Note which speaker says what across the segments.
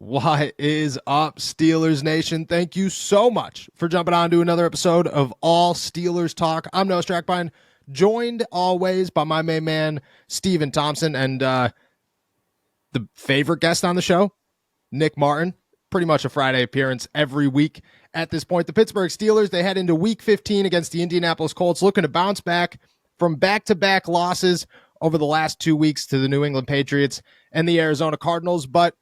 Speaker 1: What is up, Steelers Nation? Thank you so much for jumping on to another episode of All Steelers Talk. I'm Noah Strackbine, joined always by my main man, Steven Thompson, and the favorite guest on the show, Nick Martin. Pretty much a Friday appearance every week at this point. The Pittsburgh Steelers, they head into Week 15 against the Indianapolis Colts, looking to bounce back from back-to-back losses over the last 2 weeks to the New England Patriots and the Arizona Cardinals, but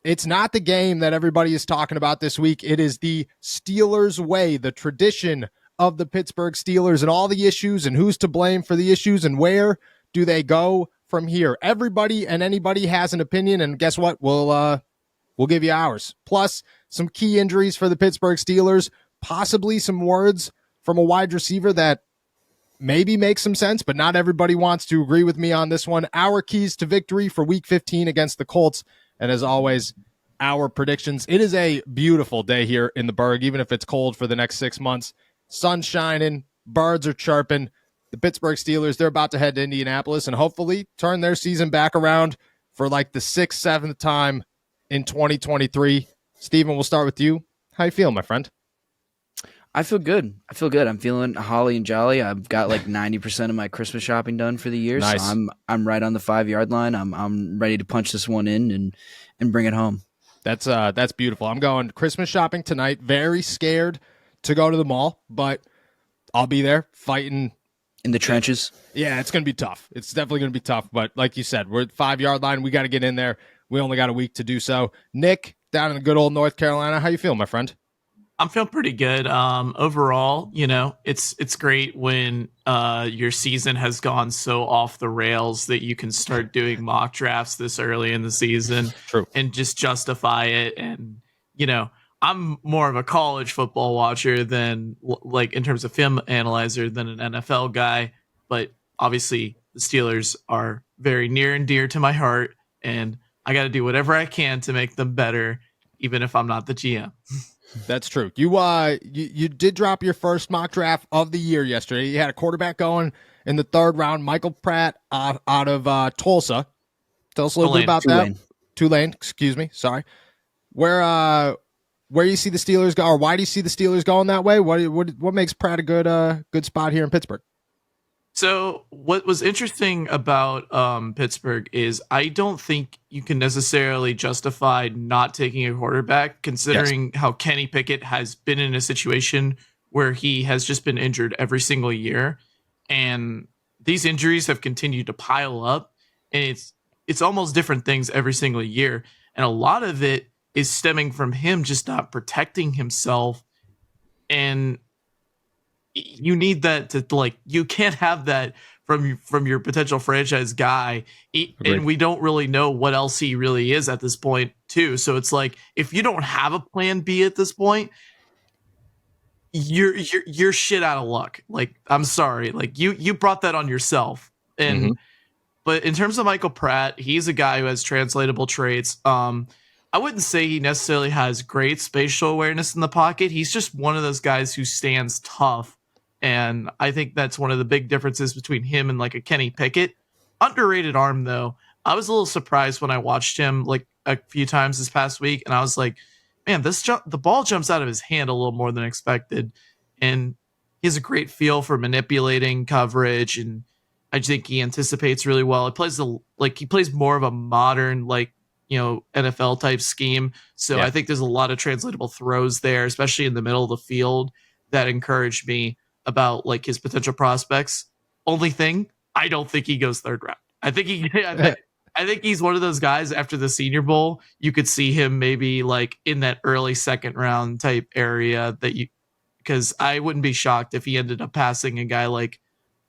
Speaker 1: it's not the game that everybody is talking about this week. It is the Steelers way, the tradition of the Pittsburgh Steelers and all the issues and who's to blame for the issues and where do they go from here. Everybody and anybody has an opinion, and guess what? We'll give you ours. Plus, some key injuries for the Pittsburgh Steelers, possibly some words from a wide receiver that maybe makes some sense, but not everybody wants to agree with me on this one. Our keys to victory for Week 15 against the Colts. And as always, our predictions. It is a beautiful day here in the Burgh, even if it's cold for the next 6 months. Sun's shining, birds are chirping. The Pittsburgh Steelers, they're about to head to Indianapolis and hopefully turn their season back around for like the 6th, 7th time in 2023. Steven, we'll start with you. How you feel, my friend?
Speaker 2: I feel good. I'm feeling holly and jolly. I've got like 90% of my Christmas shopping done for the year.
Speaker 1: Nice.
Speaker 2: So I'm right on the 5-yard line. I'm ready to punch this one in and bring it home.
Speaker 1: That's beautiful. I'm going Christmas shopping tonight. Very scared to go to the mall, but I'll be there fighting
Speaker 2: in the trenches.
Speaker 1: Yeah, it's going to be tough. It's definitely going to be tough, but like you said, we're at 5-yard line. We got to get in there. We only got a week to do so. Nick, down in the good old North Carolina, how you feel, my friend?
Speaker 3: I'm feeling pretty good. Overall, it's great when your season has gone so off the rails that you can start doing mock drafts this early in the season.
Speaker 1: True.
Speaker 3: And just justify it. And, I'm more of a college football watcher than like in terms of film analyzer than an NFL guy. But obviously the Steelers are very near and dear to my heart. And I got to do whatever I can to make them better, even if I'm not the GM.
Speaker 1: That's true. You did drop your first mock draft of the year yesterday. You had a quarterback going in the 3rd round, Michael Pratt out of Tulsa. Tell us a little bit about that. Tulane, excuse me. Sorry. Where you see the Steelers go, or why do you see the Steelers going that way? What makes Pratt a good spot here in Pittsburgh?
Speaker 3: So what was interesting about Pittsburgh is I don't think you can necessarily justify not taking a quarterback, considering how Kenny Pickett has been in a situation where he has just been injured every single year. And these injuries have continued to pile up, and it's almost different things every single year. And a lot of it is stemming from him just not protecting himself. And you need that to you can't have that from your potential franchise guy. And we don't really know what else he really is at this point too. So it's like, if you don't have a plan B at this point, you're shit out of luck. Like, I'm sorry. Like you brought that on yourself. And, but in terms of Michael Pratt, he's a guy who has translatable traits. I wouldn't say he necessarily has great spatial awareness in the pocket. He's just one of those guys who stands tough. And I think that's one of the big differences between him and like a Kenny Pickett. Underrated arm, though. I was a little surprised when I watched him like a few times this past week, and I was like, man, the ball jumps out of his hand a little more than expected. And he has a great feel for manipulating coverage, and I think he anticipates really well. He plays more of a modern NFL type scheme. So I think there's a lot of translatable throws there, especially in the middle of the field, that encouraged me about like his potential prospects. Only thing, I don't think he goes 3rd round. I think he's one of those guys after the Senior Bowl, you could see him maybe like in that early 2nd round type area because I wouldn't be shocked if he ended up passing a guy like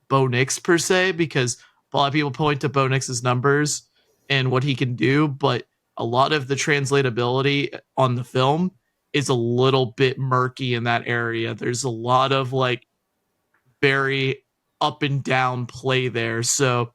Speaker 3: Bo Nix per se, because a lot of people point to Bo Nix's numbers and what he can do, but a lot of the translatability on the film is a little bit murky in that area. There's a lot of like very up and down play there. So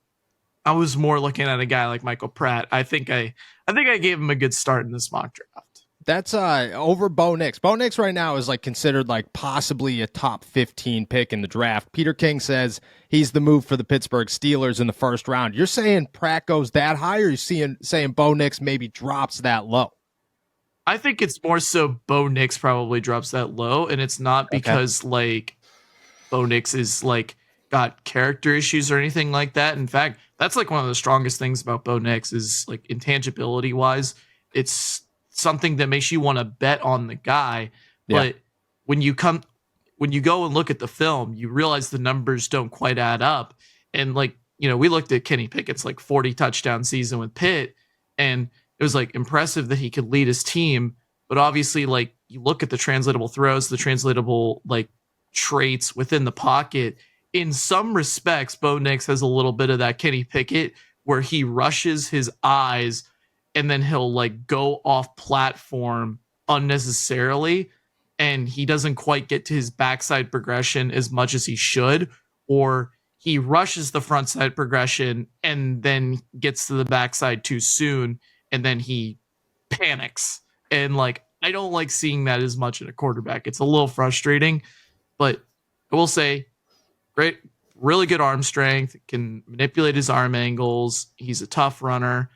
Speaker 3: I was more looking at a guy like Michael Pratt. I think I gave him a good start in this mock draft.
Speaker 1: That's over Bo Nix. Bo Nix right now is like considered like possibly a top 15 pick in the draft. Peter King says he's the move for the Pittsburgh Steelers in the 1st round. You're saying Pratt goes that high, or you saying Bo Nix maybe drops that low?
Speaker 3: I think it's more so Bo Nix probably drops that low, and it's not because like Bo Nix is like got character issues or anything like that. In fact, that's like one of the strongest things about Bo Nix is like intangibility wise. It's something that makes you want to bet on the guy.
Speaker 1: Yeah.
Speaker 3: But when you go and look at the film, you realize the numbers don't quite add up. And like, we looked at Kenny Pickett's like 40 touchdown season with Pitt, and it was like impressive that he could lead his team. But obviously, like you look at the translatable throws, the translatable like traits within the pocket. In some respects, Bo Nix has a little bit of that Kenny Pickett where he rushes his eyes and then he'll like go off platform unnecessarily, and he doesn't quite get to his backside progression as much as he should, or he rushes the front side progression and then gets to the backside too soon, and then he panics. And like, I don't like seeing that as much in a quarterback. It's a little frustrating, but I will say, great, really good arm strength, can manipulate his arm angles. He's a tough runner.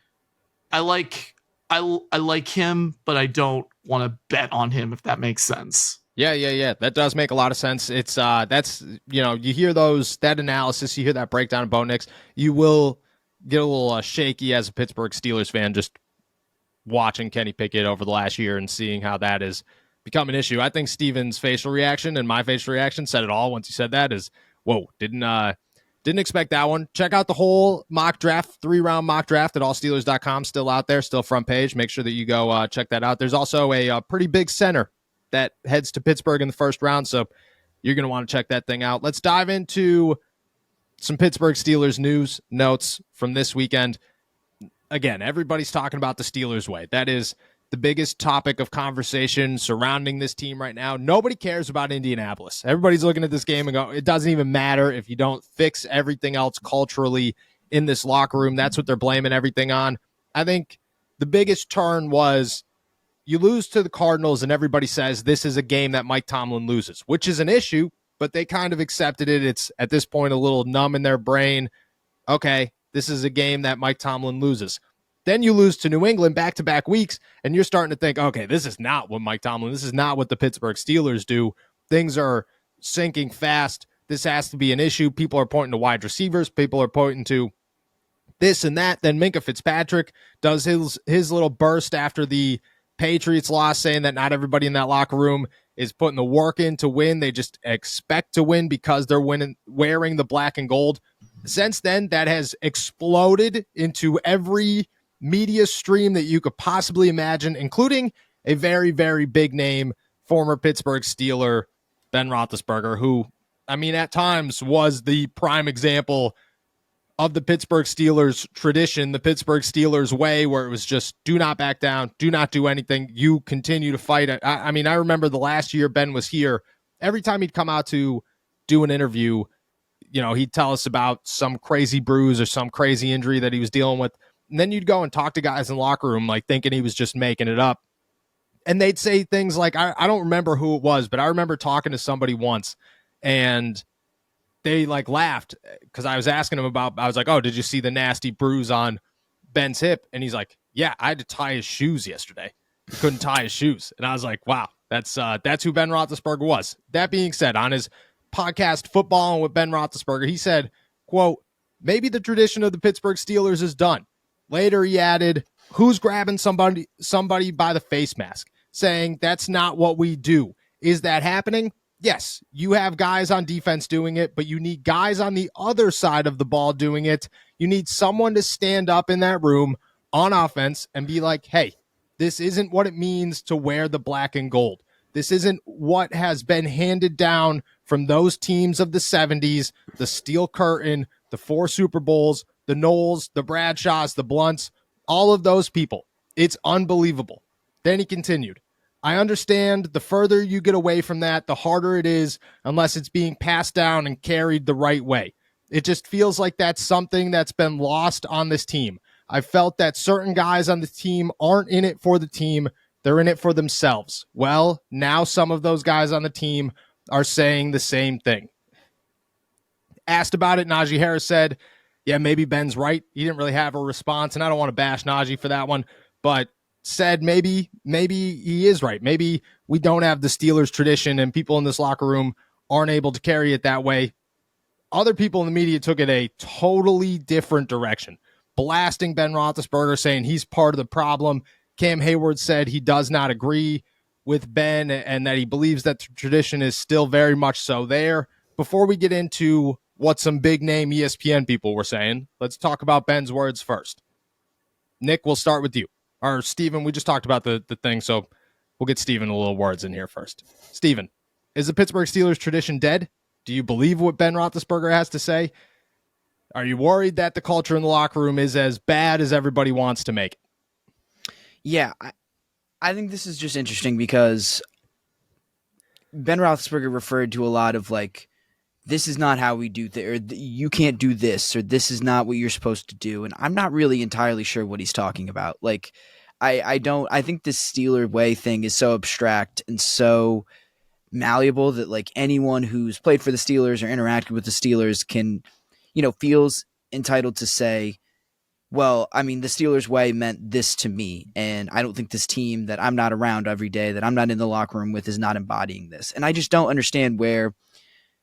Speaker 3: I like him, but I don't want to bet on him, if that makes sense.
Speaker 1: Yeah. That does make a lot of sense. It's that's you hear that analysis, you hear that breakdown of Bo Nix, you will get a little shaky as a Pittsburgh Steelers fan just watching Kenny Pickett over the last year and seeing how that has become an issue. I think Steven's facial reaction and my facial reaction said it all once he said that is, whoa, didn't expect that one. Check out the whole mock draft, 3-round mock draft at allsteelers.com. Still out there, still front page. Make sure that you go check that out. There's also a pretty big center that heads to Pittsburgh in the first round, so you're going to want to check that thing out. Let's dive into some Pittsburgh Steelers news notes from this weekend. Again, everybody's talking about the Steelers way. That is the biggest topic of conversation surrounding this team right now. Nobody cares about Indianapolis. Everybody's looking at this game and go, it doesn't even matter if you don't fix everything else culturally in this locker room. That's what they're blaming everything on. I think the biggest turn was you lose to the Cardinals and everybody says this is a game that Mike Tomlin loses, which is an issue, but they kind of accepted it. It's at this point a little numb in their brain. Okay, this is a game that Mike Tomlin loses. Then you lose to New England back-to-back weeks, and you're starting to think, okay, this is not what Mike Tomlin, this is not what the Pittsburgh Steelers do. Things are sinking fast. This has to be an issue. People are pointing to wide receivers. People are pointing to this and that. Then Minka Fitzpatrick does his little burst after the Patriots loss, saying that not everybody in that locker room is putting the work in to win. They just expect to win because they're wearing the black and gold. Since then, that has exploded into every media stream that you could possibly imagine, including a very, very big name, former Pittsburgh Steeler, Ben Roethlisberger, who, I mean, at times was the prime example of the Pittsburgh Steelers tradition, the Pittsburgh Steelers way, where it was just do not back down, do not do anything, you continue to fight. I mean, I remember the last year Ben was here, every time he'd come out to do an interview, he'd tell us about some crazy bruise or some crazy injury that he was dealing with. And then you'd go and talk to guys in the locker room, like thinking he was just making it up. And they'd say things like, I don't remember who it was, but I remember talking to somebody once and they like laughed because I was asking him I was like, oh, did you see the nasty bruise on Ben's hip? And he's like, yeah, I had to tie his shoes yesterday. He couldn't tie his shoes. And I was like, wow, that's who Ben Roethlisberger was. That being said, on his podcast Football with Ben Roethlisberger, he said, quote, maybe the tradition of the Pittsburgh Steelers is done. Later, he added, who's grabbing somebody by the face mask, saying that's not what we do. Is that happening? Yes, you have guys on defense doing it, but you need guys on the other side of the ball doing it. You need someone to stand up in that room on offense and be like, hey, this isn't what it means to wear the black and gold. This isn't what has been handed down from those teams of the 70s, the Steel Curtain, the 4 Super Bowls, the Knowles, the Bradshaws, the Blunts, all of those people. It's unbelievable. Then he continued, I understand the further you get away from that, the harder it is unless it's being passed down and carried the right way. It just feels like that's something that's been lost on this team. I felt that certain guys on the team aren't in it for the team. They're in it for themselves. Well, now some of those guys on the team are saying the same thing. Asked about it, Najee Harris said, yeah, maybe Ben's right. He didn't really have a response, and I don't want to bash Najee for that one, but said maybe he is right. Maybe we don't have the Steelers tradition and people in this locker room aren't able to carry it that way. Other people in the media took it a totally different direction, blasting Ben Roethlisberger, saying he's part of the problem. Cam Hayward said he does not agree with Ben and that he believes that the tradition is still very much so there. Before we get into what some big name ESPN people were saying, let's talk about Ben's words first. Nick, we'll start with you. Or Steven, we just talked about the thing, so we'll get Steven a little words in here first. Steven, is the Pittsburgh Steelers tradition dead? Do you believe what Ben Roethlisberger has to say? Are you worried that the culture in the locker room is as bad as everybody wants to make it?
Speaker 2: Yeah, I think this is just interesting because Ben Roethlisberger referred to a lot of like, this is not how we do or you can't do this, or this is not what you're supposed to do. And I'm not really entirely sure what he's talking about. Like, I think this Steeler way thing is so abstract and so malleable that like anyone who's played for the Steelers or interacted with the Steelers can, feels entitled to say, well, I mean, the Steelers way meant this to me. And I don't think this team that I'm not around every day, that I'm not in the locker room with, is not embodying this. And I just don't understand where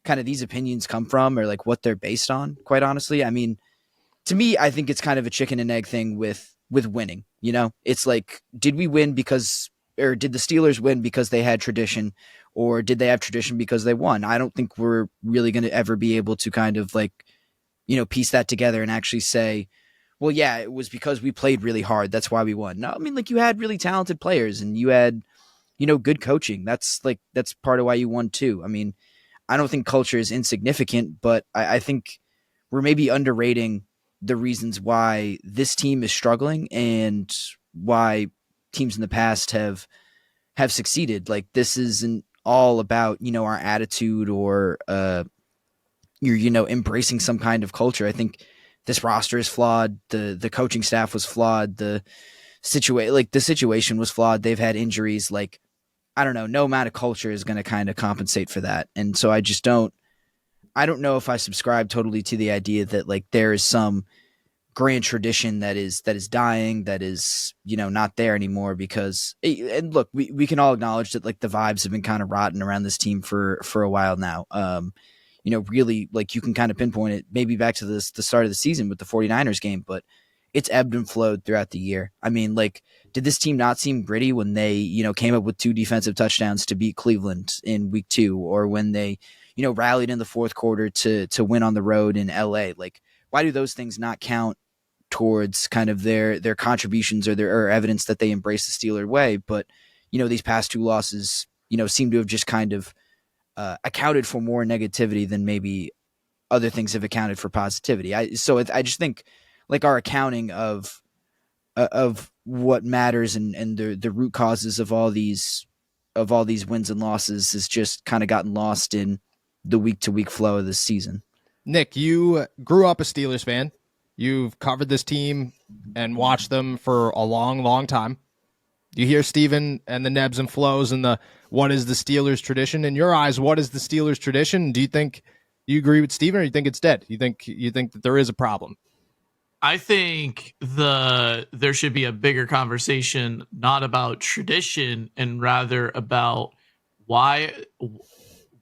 Speaker 2: kind of these opinions come from or like what they're based on, quite honestly. I mean, to me, I think it's kind of a chicken and egg thing with winning. It's like, did we win or did the Steelers win because they had tradition, or did they have tradition because they won? I don't think we're really going to ever be able to kind of like, piece that together and actually say, well, yeah, it was because we played really hard. That's why we won. No, I mean, like, you had really talented players and you had, good coaching. That's part of why you won too. I mean, I don't think culture is insignificant, but I think we're maybe underrating the reasons why this team is struggling and why teams in the past have succeeded. Like, this isn't all about, our attitude or you're, embracing some kind of culture. I think this roster is flawed. The coaching staff was flawed. The situation was flawed. They've had injuries. Like, I don't know, no amount of culture is going to kind of compensate for that. And so I don't know if I subscribe totally to the idea that like there is some grand tradition that is dying, that is, not there anymore, because, and look, we can all acknowledge that like the vibes have been kind of rotten around this team for a while now. Really, like, you can kind of pinpoint it maybe back to the start of the season with the 49ers game, but it's ebbed and flowed throughout the year. I mean, like, did this team not seem gritty when they, came up with 2 defensive touchdowns to beat Cleveland in week 2, or when they, rallied in the fourth quarter to win on the road in LA? Like, why do those things not count towards kind of their contributions or evidence that they embrace the Steeler way? But, these past 2 losses, seem to have just kind of accounted for more negativity than maybe other things have accounted for positivity. I just think like our accounting of what matters and the root causes of all these wins and losses has just kind of gotten lost in the week to week flow of this season.
Speaker 1: Nick, you grew up a Steelers fan. You've covered this team and watched them for a long, long time. You hear Steven and the nebs and flows and the what is the Steelers tradition? In your eyes, what is the Steelers tradition? Do you think you agree with Steven, or you think it's dead? You think that there is a problem?
Speaker 3: I think there should be a bigger conversation, not about tradition, and rather about why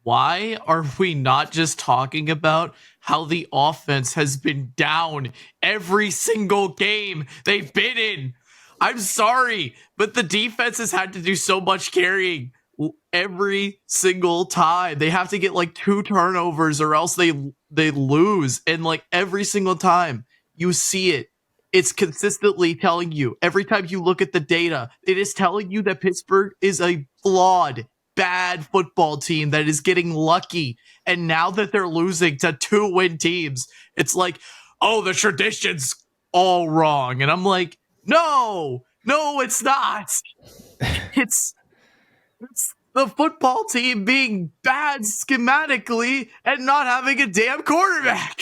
Speaker 3: are we not just talking about how the offense has been down every single game they've been in? I'm sorry, but the defense has had to do so much carrying every single time. They have to get like 2 turnovers or else they lose. And like every single time you see it, it's consistently telling you, every time you look at the data, it is telling you that Pittsburgh is a flawed, bad football team that is getting lucky. And now that they're losing to 2-win teams, it's like, oh, the tradition's all wrong. And I'm like, no, it's not. It's the football team being bad schematically and not having a damn quarterback.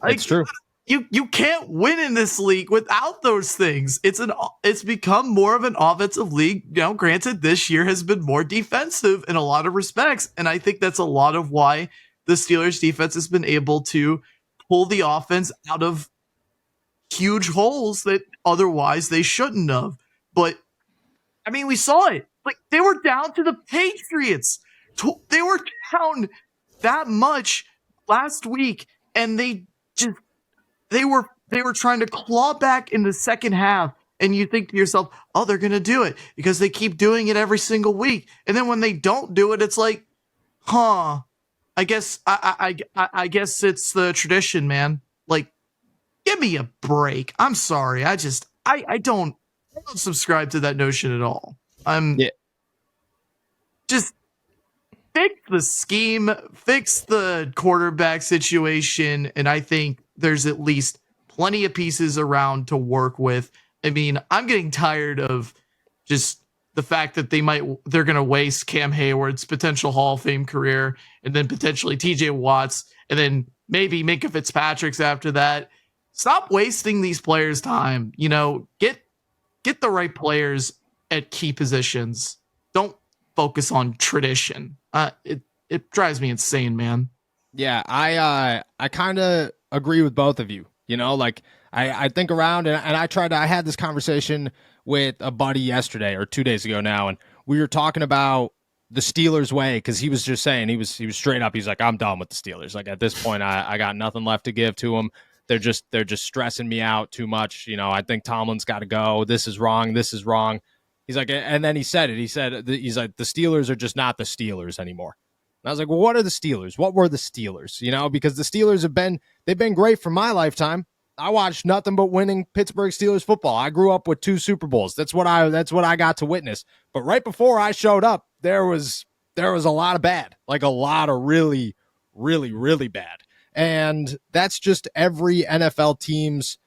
Speaker 3: Like,
Speaker 1: it's true.
Speaker 3: You can't win in this league without those things. It's become more of an offensive league. Granted, this year has been more defensive in a lot of respects, and I think that's a lot of why the Steelers defense has been able to pull the offense out of huge holes that otherwise they shouldn't have. But I mean, we saw it. Like, they were down to the Patriots. They were down that much last week, and they were trying to claw back in the second half. And you think to yourself, oh, they're going to do it because they keep doing it every single week. And then when they don't do it, it's like, huh, I guess I guess it's the tradition, man. Like, give me a break. I'm sorry. I don't subscribe to that notion at all. Just fix the scheme, fix the quarterback situation, and I think there's at least plenty of pieces around to work with. I mean, I'm getting tired of just the fact that they're going to waste Cam Hayward's potential Hall of Fame career, and then potentially TJ Watts, and then maybe Minka Fitzpatrick's after that. Stop wasting these players' time. Get the right players at key positions. Don't focus on tradition. It drives me insane, man.
Speaker 1: Yeah, I kind of agree with both of you. I think around and I had this conversation with a buddy yesterday or 2 days ago now, and we were talking about the Steelers way, because he was just saying, he was straight up, he's like, I'm done with the Steelers. Like, at this point, I got nothing left to give to them. They're just stressing me out too much. I think Tomlin's got to go. This is wrong. He's like, and then he said it. He's like, the Steelers are just not the Steelers anymore. And I was like, well, what are the Steelers? What were the Steelers? Because the Steelers they've been great for my lifetime. I watched nothing but winning Pittsburgh Steelers football. I grew up with 2 Super Bowls. That's what I got to witness. But right before I showed up, there was a lot of bad, like a lot of really, really, really bad. And that's just every NFL team's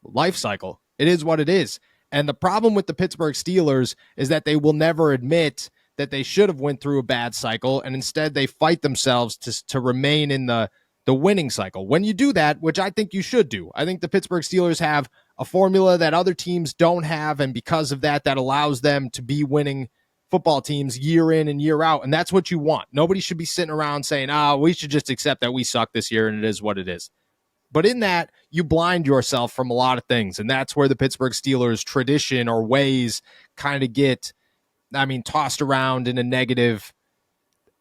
Speaker 1: life cycle. It is what it is. And the problem with the Pittsburgh Steelers is that they will never admit that they should have went through a bad cycle, and instead they fight themselves to remain in the winning cycle. When you do that, which I think you should do, I think the Pittsburgh Steelers have a formula that other teams don't have, and because of that allows them to be winning football teams year in and year out, and that's what you want. Nobody should be sitting around saying, we should just accept that we suck this year, and it is what it is. But in that, you blind yourself from a lot of things, and that's where the Pittsburgh Steelers tradition or ways kind of get, tossed around in a negative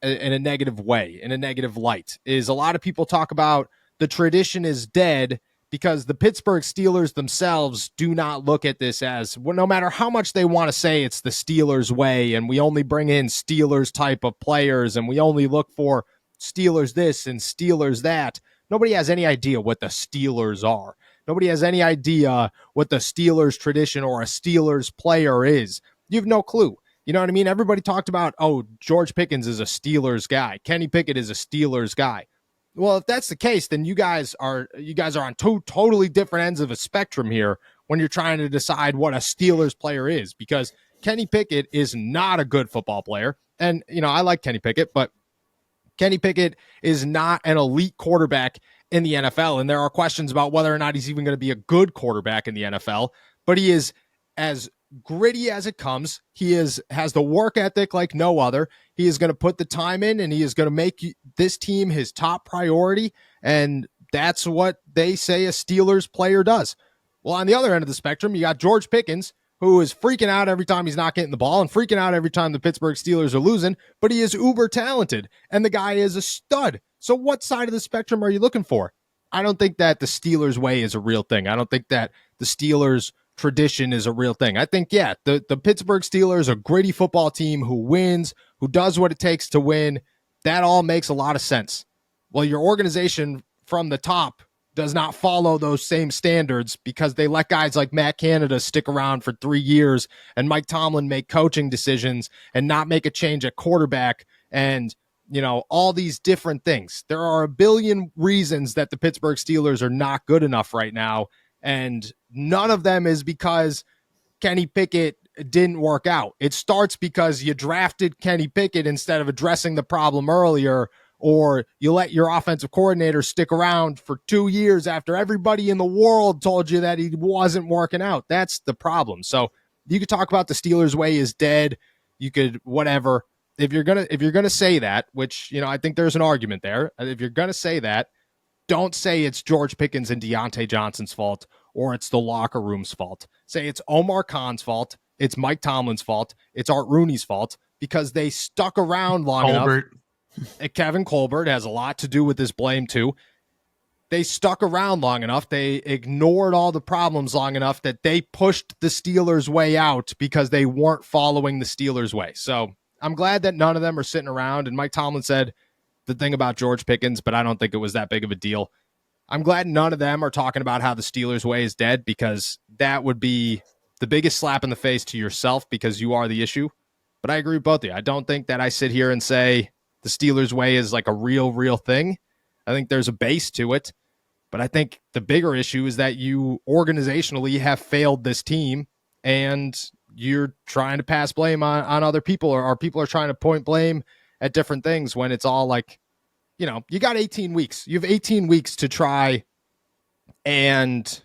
Speaker 1: way, in a negative light. Is a lot of people talk about the tradition is dead because the Pittsburgh Steelers themselves do not look at this as, well, no matter how much they want to say it's the Steelers way and we only bring in Steelers type of players and we only look for Steelers this and Steelers that. Nobody has any idea what the Steelers are. Nobody has any idea what the Steelers tradition or a Steelers player is. You have no clue. You know what I mean? Everybody talked about, George Pickens is a Steelers guy. Kenny Pickett is a Steelers guy. Well, if that's the case, then you guys are on 2 totally different ends of a spectrum here when you're trying to decide what a Steelers player is, because Kenny Pickett is not a good football player. And, I like Kenny Pickett, but Kenny Pickett is not an elite quarterback in the NFL. And there are questions about whether or not he's even going to be a good quarterback in the NFL, but he is as gritty as it comes. He has the work ethic like no other. He is going to put the time in, and he is going to make this team his top priority. And that's what they say a Steelers player does. Well, on the other end of the spectrum, you got George Pickens, who is freaking out every time he's not getting the ball and freaking out every time the Pittsburgh Steelers are losing, but he is uber talented, and the guy is a stud. So what side of the spectrum are you looking for? I don't think that the Steelers way is a real thing. I don't think that the Steelers tradition is a real thing. I think, the Pittsburgh Steelers, a gritty football team who wins, who does what it takes to win. That all makes a lot of sense. Well, your organization from the top does not follow those same standards because they let guys like Matt Canada stick around for 3 years and Mike Tomlin make coaching decisions and not make a change at quarterback and, all these different things. There are a billion reasons that the Pittsburgh Steelers are not good enough right now, and none of them is because Kenny Pickett didn't work out. It starts because you drafted Kenny Pickett instead of addressing the problem earlier, or you let your offensive coordinator stick around for 2 years after everybody in the world told you that he wasn't working out. That's the problem. So you could talk about the Steelers way is dead. You could whatever. If you're gonna say that, which I think there's an argument there. If you're gonna say that, don't say it's George Pickens and Deontay Johnson's fault or it's the locker room's fault. Say it's Omar Khan's fault. it's Mike Tomlin's fault. It's Art Rooney's fault because they stuck around long enough. Kevin Colbert has a lot to do with this blame too. They stuck around long enough. They ignored all the problems long enough that they pushed the Steelers' way out because they weren't following the Steelers' way. So I'm glad that none of them are sitting around. And Mike Tomlin said the thing about George Pickens, but I don't think it was that big of a deal. I'm glad none of them are talking about how the Steelers' way is dead, because that would be the biggest slap in the face to yourself because you are the issue. But I agree with both of you. I don't think that I sit here and say the Steelers' way is like a real thing. I think there's a base to it. But I think the bigger issue is that you organizationally have failed this team, and you're trying to pass blame on other people, or people are trying to point blame at different things when it's all like, you know, you got 18 weeks. You have 18 weeks to try and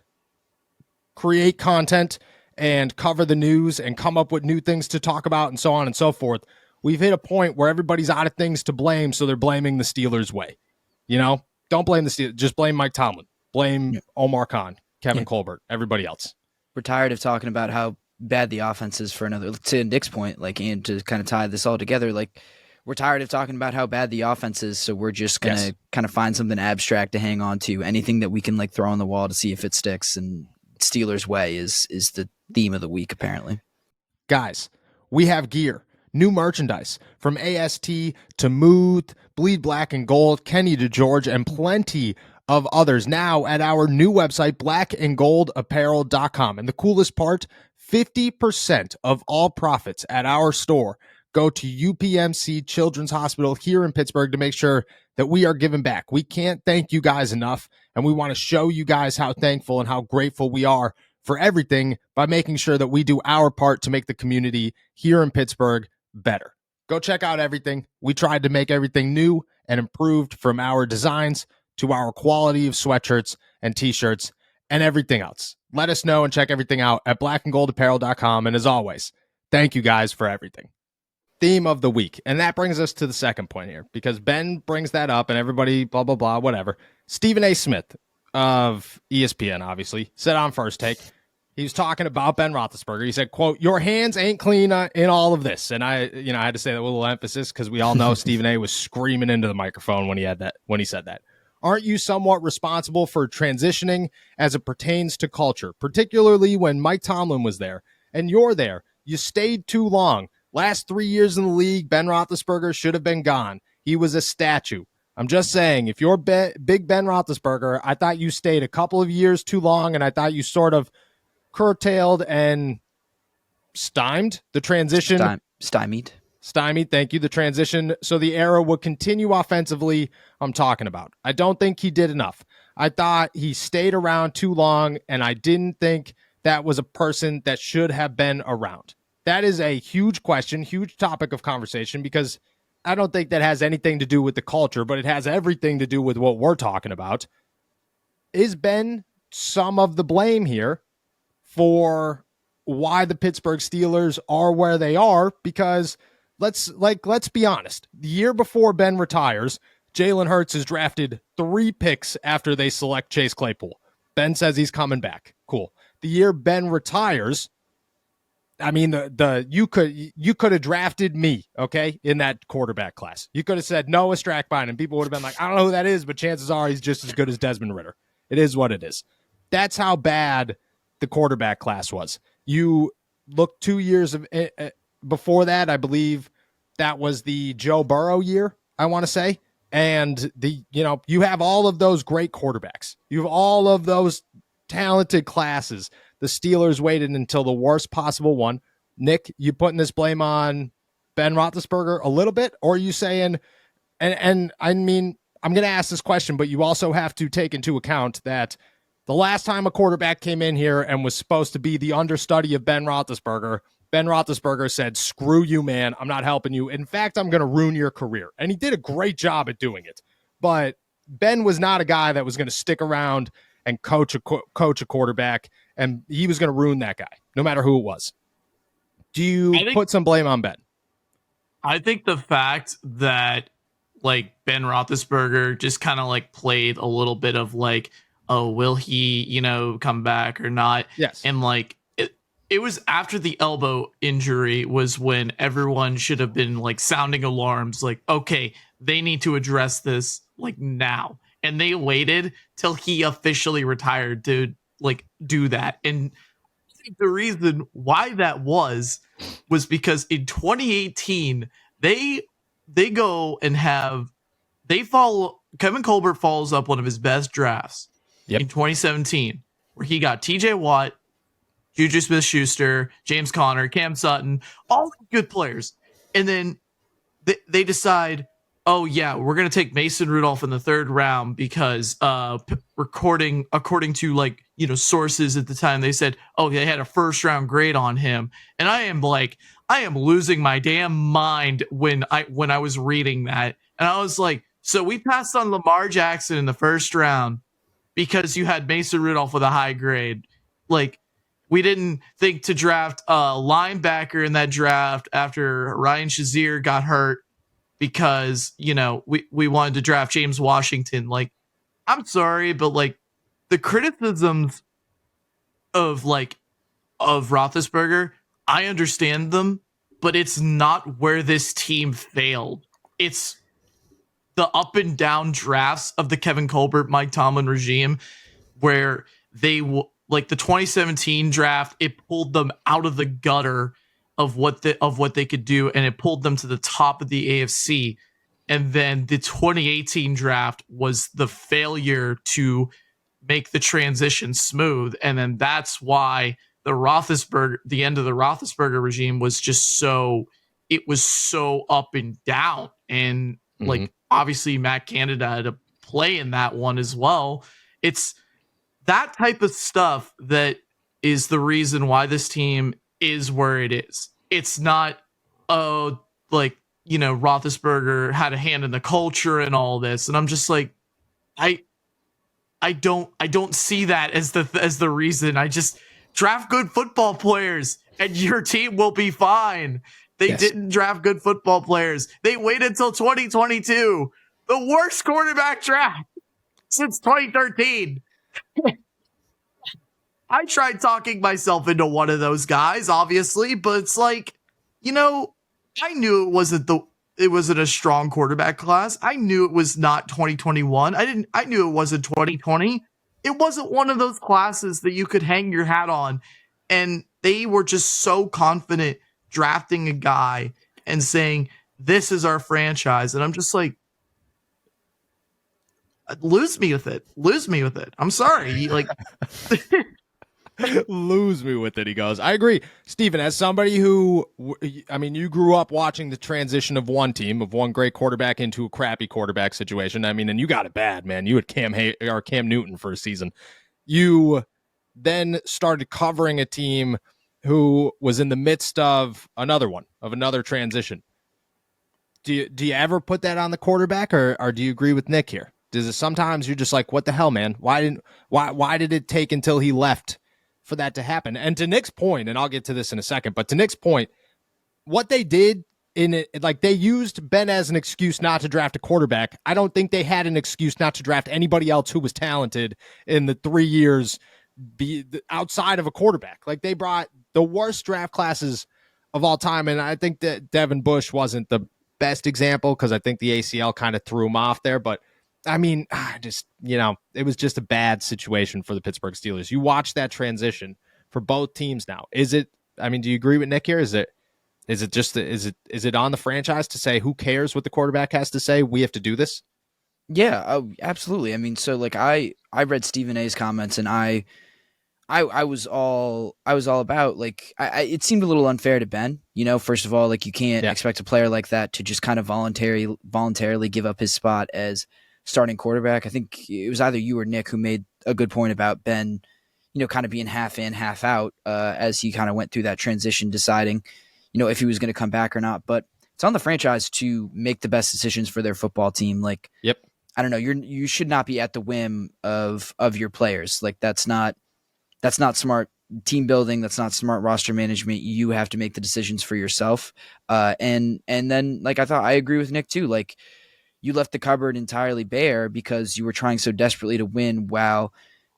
Speaker 1: create content and cover the news and come up with new things to talk about and so on and so forth. We've hit a point where everybody's out of things to blame, so they're blaming the Steelers' way. You know, don't blame the Steelers. Just blame Mike Tomlin. Blame Omar Khan, Kevin Colbert, everybody else.
Speaker 2: We're tired of talking about how bad the offense is for another. To Nick's point, like, and to kind of tie this all together, like, we're tired of talking about how bad the offense is, so we're just going to kind of find something abstract to hang on to, anything that we can like throw on the wall to see if it sticks. And Steelers' way is the theme of the week, apparently.
Speaker 1: Guys, we have gear, new merchandise from AST to Muth, Bleed Black and Gold, Kenny to George, and plenty of others now at our new website, blackandgoldapparel.com. And the coolest part, 50% of all profits at our store go to UPMC Children's Hospital here in Pittsburgh to make sure that we are giving back. We can't thank you guys enough, and we want to show you guys how thankful and how grateful we are for everything by making sure that we do our part to make the community here in Pittsburgh better. Go check out everything. We tried to make everything new and improved, from our designs to our quality of sweatshirts and t-shirts and everything else. Let us know and check everything out at blackandgoldapparel.com. And as always, thank you guys for everything. Theme of the week. And that brings us to the second point here, because Ben brings that up and everybody blah, blah, blah, whatever. Stephen A. Smith of ESPN, obviously, said on First Take, he was talking about Ben Roethlisberger. He said, quote, "Your hands ain't clean in all of this." And I had to say that with a little emphasis because we all know Stephen A. was screaming into the microphone when he said that. "Aren't you somewhat responsible for transitioning as it pertains to culture, particularly when Mike Tomlin was there and you're there? You stayed too long. Last 3 years in the league, Ben Roethlisberger should have been gone. He was a statue. I'm just saying, if you're big Ben Roethlisberger, I thought you stayed a couple of years too long, and I thought you sort of curtailed and stymied the transition."
Speaker 2: Stymied.
Speaker 1: Thank you. The transition. So the era would continue offensively. I'm talking about. I don't think he did enough. I thought he stayed around too long, and I didn't think that was a person that should have been around. That is a huge question, huge topic of conversation, because I don't think that has anything to do with the culture, but it has everything to do with what we're talking about. Is Ben some of the blame here for why the Pittsburgh Steelers are where they are? Because let's be honest. The year before Ben retires, Jalen Hurts is drafted 3 picks after they select Chase Claypool. Ben says he's coming back. Cool. The year Ben retires, I mean, you could have drafted me, okay, in that quarterback class. You could have said Noah Strackbine, and people would have been like, I don't know who that is, but chances are he's just as good as Desmond Ridder. It is what it is. That's how bad the quarterback class was. You look 2 years before that, I believe that was the Joe Burrow year, I want to say. And you have all of those great quarterbacks. You have all of those talented classes. The Steelers waited until the worst possible one. Nick, you putting this blame on Ben Roethlisberger a little bit, or are you saying, and I mean, I'm going to ask this question, but you also have to take into account that the last time a quarterback came in here and was supposed to be the understudy of Ben Roethlisberger said, "Screw you, man. I'm not helping you. In fact, I'm going to ruin your career." And he did a great job at doing it. But Ben was not a guy that was going to stick around and coach a quarterback, and he was going to ruin that guy, no matter who it was. Do you put some blame on Ben?
Speaker 3: I think the fact that like Ben Roethlisberger just kind of like played a little bit of like, oh, will he, come back or not?
Speaker 1: Yes.
Speaker 3: And like it was after the elbow injury was when everyone should have been like sounding alarms, like, okay, they need to address this like now. And they waited till he officially retired to like do that. And I think the reason why that was because in 2018 they go and have they follow Kevin Colbert follows up one of his best drafts in 2017, where he got TJ Watt, Juju Smith-Schuster, James Conner, Cam Sutton, all good players. And then they decide, oh yeah, we're going to take Mason Rudolph in the third round because according to like, you know, sources at the time, they said, oh, they had a first round grade on him. And I am losing my damn mind when I was reading that. And I was like, so we passed on Lamar Jackson in the first round because you had Mason Rudolph with a high grade. Like, we didn't think to draft a linebacker in that draft after Ryan Shazier got hurt because, you know, we wanted to draft James Washington. Like, I'm sorry, but like the criticisms of Roethlisberger, I understand them, but it's not where this team failed. It's the up and down drafts of the Kevin Colbert, Mike Tomlin regime, where they like the 2017 draft, it pulled them out of the gutter of what they could do, and it pulled them to the top of the AFC. And then the 2018 draft was the failure to make the transition smooth, and then that's why the end of the Roethlisberger regime was just so up and down, and like obviously Matt Canada had a play in that one as well. It's that type of stuff that is the reason why this team is where it is. It's not, like, you know, Roethlisberger had a hand in the culture and all this. And I'm just like, I don't see that as the reason. I just draft good football players and your team will be fine. They didn't draft good football players. They waited until 2022, the worst quarterback draft since 2013. I tried talking myself into one of those guys, obviously, but it's like, you know, I knew it wasn't a strong quarterback class. I knew it was not 2021. I knew it wasn't 2020. It wasn't one of those classes that you could hang your hat on. And they were just so confident drafting a guy and saying, this is our franchise. And I'm just like, lose me with it. I'm sorry. Like,
Speaker 1: lose me with it, he goes. I agree. Steven, as somebody who, I mean, you grew up watching the transition of one team, of one great quarterback into a crappy quarterback situation. I mean, and you got it bad, man. You had Cam Newton for a season. You then started covering a team who was in the midst of another transition. Do you ever put that on the quarterback, or do you agree with Nick here? Does it sometimes you're just like, what the hell, man? Why did it take until he left for that to happen? And to Nick's point, and I'll get to this in a second, but to Nick's point, what they did in it, like they used Ben as an excuse not to draft a quarterback. I don't think they had an excuse not to draft anybody else who was talented in the 3 years outside of a quarterback. Like they brought the worst draft classes of all time. And I think that Devin Bush wasn't the best example because I think the ACL kind of threw him off there, but I mean, it was just a bad situation for the Pittsburgh Steelers. You watch that transition for both teams now. Do you agree with Nick here? Is it on the franchise to say, who cares what the quarterback has to say? We have to do this.
Speaker 2: Yeah, absolutely. I mean, so like I read Stephen A's comments and I was all about like, it seemed a little unfair to Ben, you know, first of all, like you can't expect a player like that to just kind of voluntarily give up his spot as starting quarterback. I think it was either you or Nick who made a good point about Ben, you know, kind of being half in, half out as he kind of went through that transition, deciding, you know, if he was going to come back or not. But it's on the franchise to make the best decisions for their football team. Like, I don't know, you should not be at the whim of your players. Like that's not smart team building. That's not smart roster management. You have to make the decisions for yourself. And then like I agree with Nick too. Like, you left the cupboard entirely bare because you were trying so desperately to win while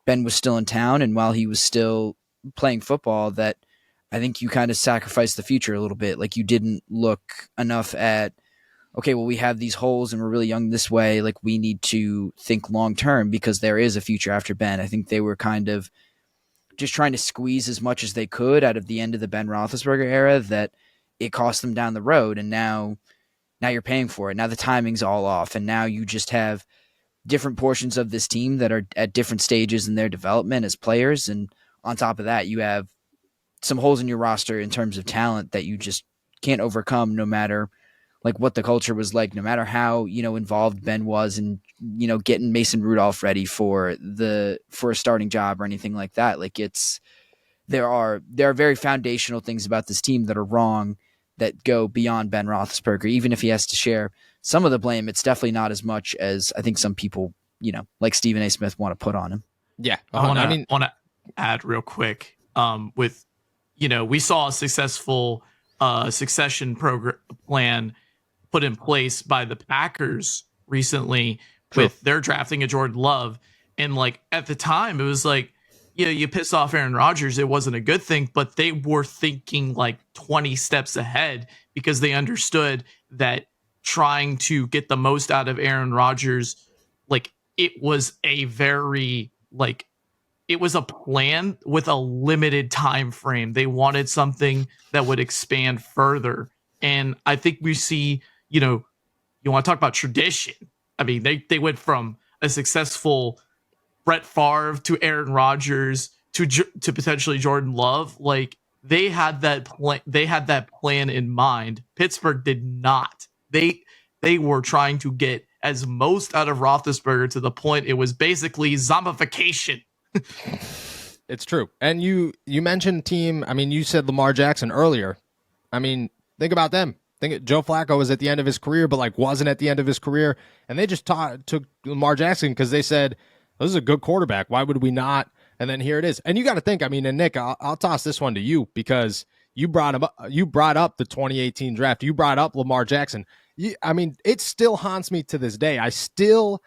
Speaker 2: Ben was still in town and while he was still playing football that I think you kind of sacrificed the future a little bit. Like, you didn't look enough at, okay, well, we have these holes and we're really young this way. Like, we need to think long term because there is a future after Ben. I think they were kind of just trying to squeeze as much as they could out of the end of the Ben Roethlisberger era that it cost them down the road. And now you're paying for it. Now the timing's all off. And now you just have different portions of this team that are at different stages in their development as players. And on top of that, you have some holes in your roster in terms of talent that you just can't overcome, no matter like what the culture was like, no matter how, involved Ben was in, getting Mason Rudolph ready for a starting job or anything like that. Like, there are very foundational things about this team that are wrong, that go beyond Ben Roethlisberger. Even if he has to share some of the blame, it's definitely not as much as I think some people, like Stephen A. Smith, want to put on him.
Speaker 1: Yeah.
Speaker 3: I want to add real quick with, we saw a successful succession plan put in place by the Packers recently.
Speaker 1: True.
Speaker 3: With their drafting of Jordan Love. And like at the time, it was like, you piss off Aaron Rodgers, it wasn't a good thing, but they were thinking like 20 steps ahead because they understood that trying to get the most out of Aaron Rodgers, like it was a plan with a limited time frame. They wanted something that would expand further. And I think we see, you want to talk about tradition. I mean, they went from a successful Brett Favre to Aaron Rodgers to potentially Jordan Love. Like, they had that plan. They had that plan in mind. Pittsburgh did not. They were trying to get as most out of Roethlisberger to the point it was basically zombification.
Speaker 1: It's true. And you mentioned team. I mean, you said Lamar Jackson earlier. I mean, think about them. Joe Flacco was at the end of his career, but like wasn't at the end of his career. And they just took Lamar Jackson because they said, this is a good quarterback. Why would we not? And then here it is. And you got to think, I mean, and Nick, I'll toss this one to you because you brought up the 2018 draft. You brought up Lamar Jackson. I mean, it still haunts me to this day. I still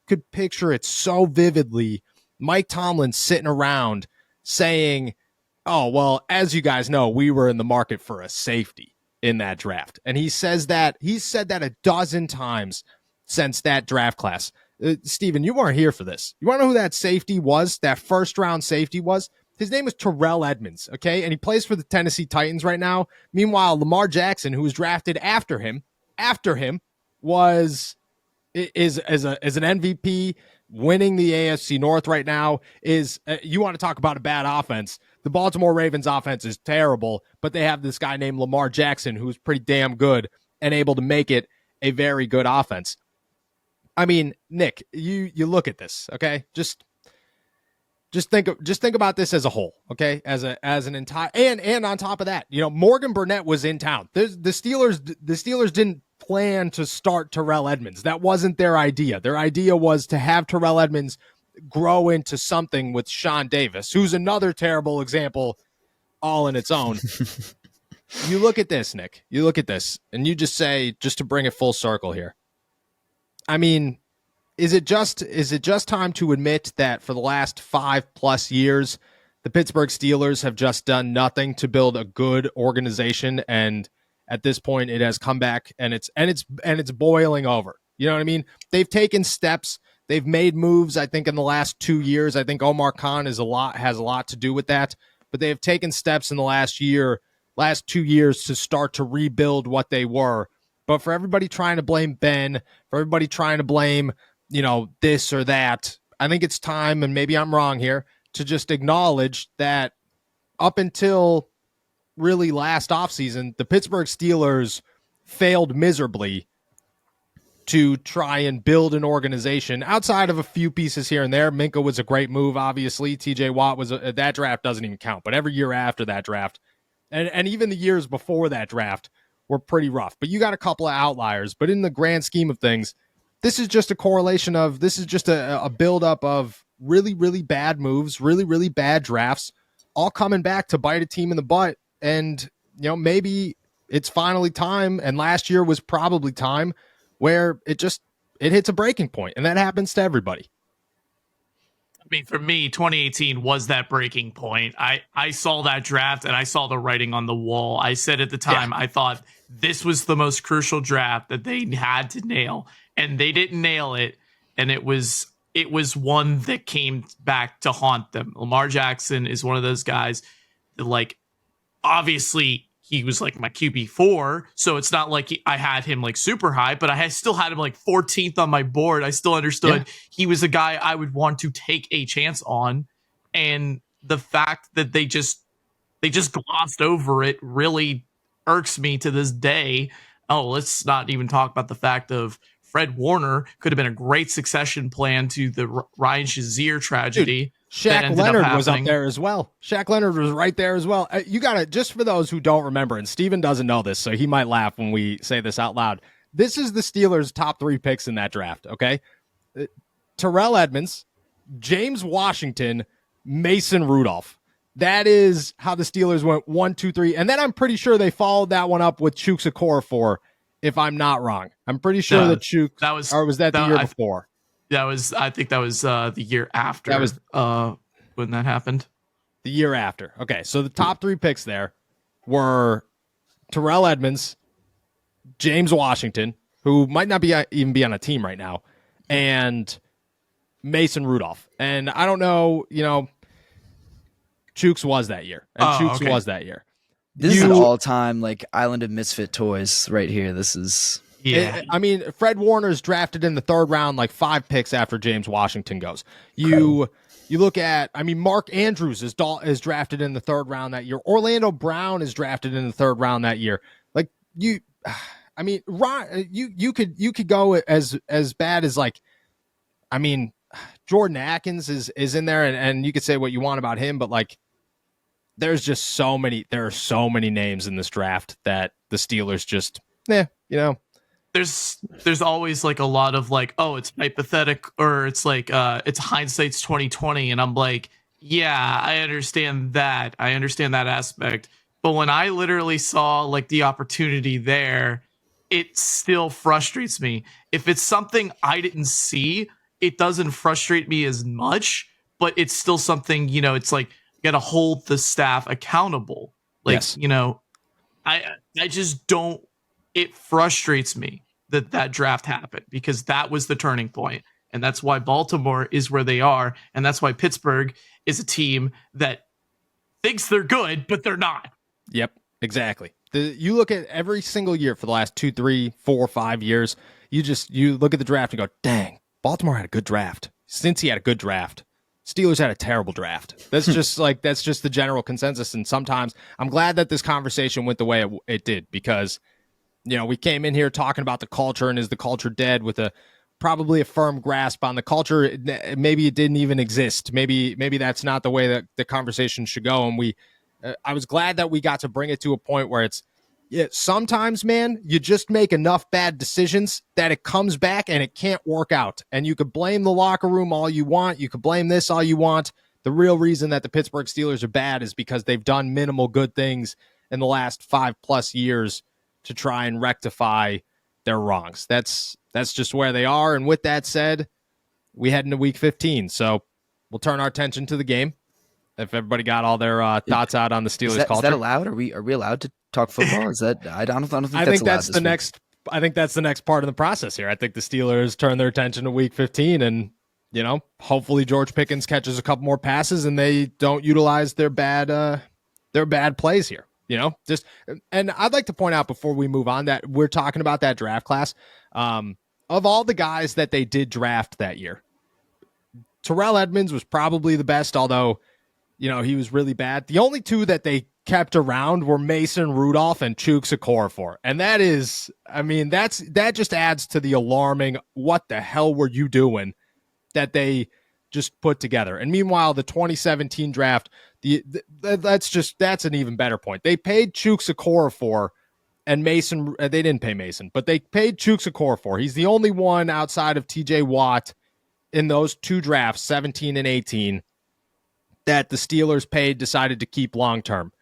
Speaker 1: could picture it so vividly. Mike Tomlin sitting around saying, oh, well, as you guys know, we were in the market for a safety in that draft. And he said that a dozen times since that draft class. Steven, you weren't here for this. You want to know who that safety was? That first round safety was? His name is Terrell Edmonds, okay? And he plays for the Tennessee Titans right now. Meanwhile, Lamar Jackson, who was drafted after him, is an MVP, winning the AFC North right now. You want to talk about a bad offense? The Baltimore Ravens offense is terrible, but they have this guy named Lamar Jackson who's pretty damn good and able to make it a very good offense. I mean, Nick, you look at this, okay? Just think about this as a whole, okay? As an entire and on top of that, Morgan Burnett was in town. The Steelers didn't plan to start Terrell Edmonds. That wasn't their idea. Their idea was to have Terrell Edmonds grow into something with Sean Davis, who's another terrible example all in its own. You look at this, Nick. You look at this, and you just say, just to bring it full circle here. I mean, is it just time to admit that for the last 5+ years, the Pittsburgh Steelers have just done nothing to build a good organization, and at this point, it has come back and it's boiling over. You know what I mean? They've taken steps, they've made moves. I think in the last 2 years, I think Omar Khan has a lot to do with that. But they have taken steps in the last 2 years to start to rebuild what they were. But for everybody trying to blame Ben, for everybody trying to blame, this or that, I think it's time, and maybe I'm wrong here, to just acknowledge that up until really last offseason, the Pittsburgh Steelers failed miserably to try and build an organization outside of a few pieces here and there. Minka was a great move, obviously. TJ Watt that draft doesn't even count, but every year after that draft, and even the years before that draft, were pretty rough. But you got a couple of outliers. But in the grand scheme of things, this is just a buildup of really, really bad moves, really, really bad drafts, all coming back to bite a team in the butt. And, maybe it's finally time. And last year was probably time where it hits a breaking point. And that happens to everybody.
Speaker 3: mean, for me, 2018 was that breaking point. I saw that draft and I saw the writing on the wall. I said at the time, I thought this was the most crucial draft that they had to nail, and they didn't nail it. And it was one that came back to haunt them. Lamar Jackson is one of those guys that, like, obviously he was like my QB4, so it's not like I had him like super high, but I still had him like 14th on my board. I still understood he was a guy I would want to take a chance on, and the fact that they just glossed over it really irks me to this day. Oh, let's not even talk about the fact of Fred Warner could have been a great succession plan to the Ryan Shazier tragedy.
Speaker 1: Dude, Shaq Leonard was up there as well. Shaq Leonard was right there as well. You got to, just for those who don't remember, and Steven doesn't know this, so he might laugh when we say this out loud. This is the Steelers' top 3 picks in that draft, okay? Terrell Edmunds, James Washington, Mason Rudolph. That is how the Steelers went 1, 2, 3. And then I'm pretty sure they followed that one up with Chooks Okorafor, if I'm not wrong. I'm pretty sure that Chooks, or was that the year before?
Speaker 3: I think that was the year after. That was when that happened.
Speaker 1: The year after. Okay, so the top 3 picks there were Terrell Edmunds, James Washington, who might not even be on a team right now, and Mason Rudolph. And I don't know, Chooks was that year. And Chooks was that year.
Speaker 2: This is an all-time like Island of Misfit Toys right here. This is...
Speaker 1: Yeah, I mean, Fred Warner's drafted in the 3rd round, like 5 picks after James Washington goes. You look at, I mean, Mark Andrews is drafted in the 3rd round that year. Orlando Brown is drafted in the 3rd round that year. Like you could go as bad as, like, I mean, Jordan Atkins is in there, and you could say what you want about him, but like, there are so many names in this draft that the Steelers just,
Speaker 3: There's always like a lot of like, oh, it's hypothetical, or it's like it's hindsight's 2020, and I'm like, yeah, I understand that aspect, but when I literally saw like the opportunity there, it still frustrates me. If it's something I didn't see, it doesn't frustrate me as much, but it's still something, it's like you gotta hold the staff accountable. Like,
Speaker 1: yes.
Speaker 3: I just don't. It frustrates me that draft happened, because that was the turning point. And that's why Baltimore is where they are. And that's why Pittsburgh is a team that thinks they're good, but they're not.
Speaker 1: Yep, exactly. You look at every single year for the last 2, 3, 4, 5 years, you look at the draft and go, dang, Baltimore had a good draft. Cincy had a good draft. Steelers had a terrible draft. That's just the general consensus. And sometimes I'm glad that this conversation went the way it did, because we came in here talking about the culture, and is the culture dead, with probably a firm grasp on the culture. Maybe it didn't even exist. Maybe that's not the way that the conversation should go. And I was glad that we got to bring it to a point where sometimes, man, you just make enough bad decisions that it comes back and it can't work out. And you could blame the locker room all you want. You could blame this all you want. The real reason that the Pittsburgh Steelers are bad is because they've done minimal good things in the last 5+ years to try and rectify their wrongs. That's just where they are. And with that said, we head into week 15. So we'll turn our attention to the game. If everybody got all their thoughts out on the Steelers culture.
Speaker 2: Is that allowed? Are we allowed to talk football? Is that I don't think
Speaker 1: I think that's the next. I think that's the next part of the process here. I think the Steelers turn their attention to week 15, and hopefully George Pickens catches a couple more passes and they don't utilize their bad plays here. And I'd like to point out before we move on that we're talking about that draft class. Of all the guys that they did draft that year, Terrell Edmunds was probably the best, although, he was really bad. The only 2 that they kept around were Mason Rudolph and Chooks Okorafor. And that just adds to the alarming, what the hell were you doing, that they just put together. And meanwhile, the 2017 draft, that's an even better point. They paid Chooks Okorafor and Mason. They didn't pay Mason, but they paid Chooks Okorafor. He's the only one outside of TJ Watt in those 2 drafts, 17 and 18, that the Steelers decided to keep long-term.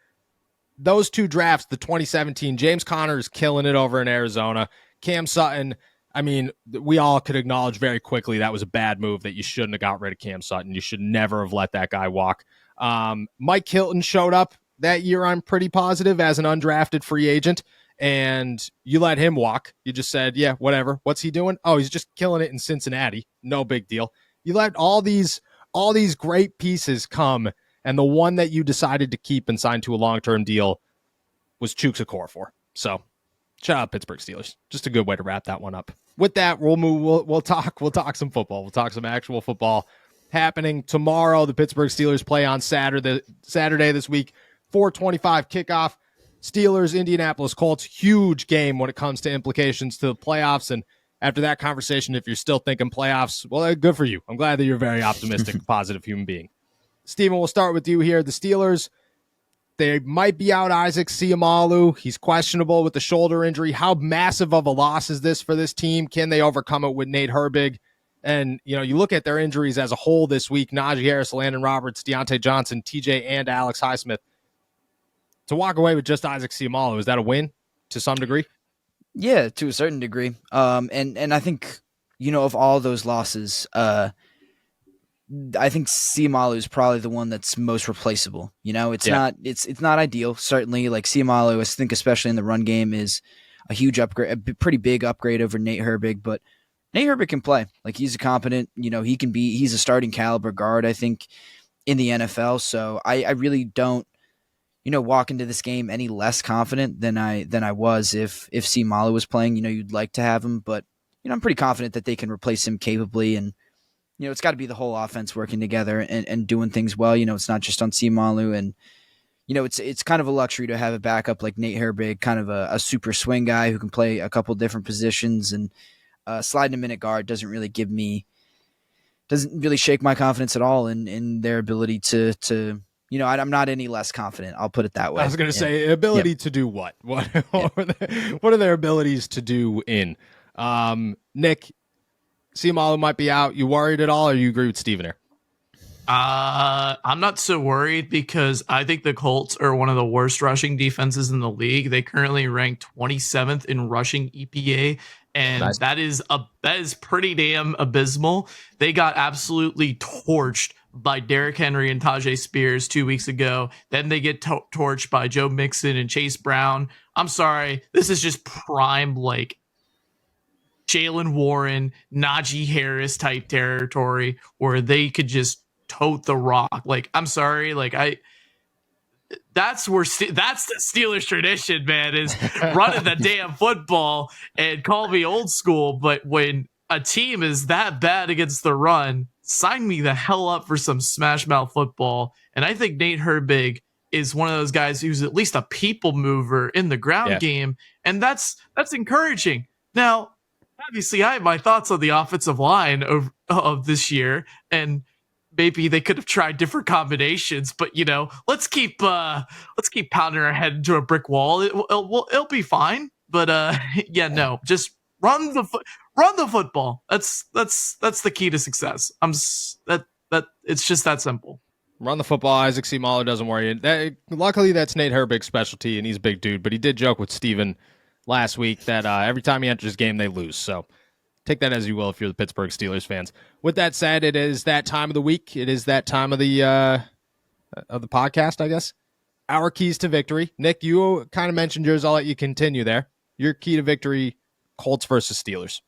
Speaker 1: Those 2 drafts, the 2017, James Conner is killing it over in Arizona. Cam Sutton, I mean, we all could acknowledge very quickly that was a bad move, that you shouldn't have got rid of Cam Sutton. You should never have let that guy walk. Mike Hilton showed up that year, I'm pretty positive, as an undrafted free agent, and you let him walk. You just said, yeah, whatever. What's he doing? Oh, he's just killing it in Cincinnati. No big deal. You let all these great pieces come, and the one that you decided to keep and sign to a long-term deal was Chuks Okorafor. So shout out Pittsburgh Steelers. Just a good way to wrap that one up. With that, we'll move. We'll talk some football. We'll talk some actual football happening tomorrow. The Pittsburgh Steelers play on Saturday this week. 4:25 kickoff. Steelers, Indianapolis Colts. Huge game when it comes to implications to the playoffs. And after that conversation, if you're still thinking playoffs, well, good for you. I'm glad that you're a very optimistic, positive human being. Steven, we'll start with you here. The Steelers, they might be out Isaac Seumalo. He's questionable with the shoulder injury. How massive of a loss is this for this team? Can they overcome it with Nate Herbig? And, you look at their injuries as a whole this week: Najee Harris, Landon Roberts, Deontay Johnson, TJ, and Alex Highsmith. To walk away with just Isaac Seumalo, is that a win to some degree?
Speaker 2: Yeah, to a certain degree. And I think, of all those losses, I think Seumalo is probably the one that's most replaceable. It's not ideal. Certainly, like Seumalo, I think, especially in the run game, is a huge upgrade, a pretty big upgrade over Nate Herbig. But Nate Herbig can play. Like, he's a competent. He's a starting caliber guard, I think, in the NFL. So I really don't, walk into this game any less confident than I was if Seumalo was playing. You'd like to have him, but I'm pretty confident that they can replace him capably. And it's got to be the whole offense working together and doing things well. It's not just on Seumalo, and it's kind of a luxury to have a backup like Nate Herbig, kind of a super swing guy who can play a couple different positions, and sliding a minute guard doesn't really shake my confidence at all in their ability to. I'm not any less confident. I'll put it that way.
Speaker 1: I was going to say ability to do what? What are their abilities to do in? Nick, Seumalo might be out. You worried at all, or you agree with Steven here?
Speaker 3: I'm not so worried, because I think the Colts are one of the worst rushing defenses in the league. They currently rank 27th in rushing EPA, and nice. that is pretty damn abysmal. They got absolutely torched by Derrick Henry and Tajay Spears 2 weeks ago. Then they get torched by Joe Mixon and Chase Brown. I'm sorry, this is just prime, like, Jalen Warren, Najee Harris type territory, where they could just tote the rock. Like, I'm sorry, that's the Steelers tradition, man, is running the damn football, and call me old school, but when a team is that bad against the run, sign me the hell up for some smash mouth football. And I think Nate Herbig is one of those guys who's at least a people mover in the ground game, and that's encouraging. Now, obviously, I have my thoughts on the offensive line of this year, and maybe they could have tried different combinations. But let's keep pounding our head into a brick wall. It'll be fine. But no, just run the football. That's the key to success. It's just that simple.
Speaker 1: Run the football. Isaac Seumalo doesn't worry. Luckily, that's Nate Herbig's specialty, and he's a big dude. But he did joke with Steven last week that every time he enters game, they lose. So take that as you will if you're the Pittsburgh Steelers fans. With that said, it is that time of the week. It is that time of the podcast, I guess. Our keys to victory. Nick, you kind of mentioned yours. I'll let you continue there. Your key to victory: Colts versus Steelers.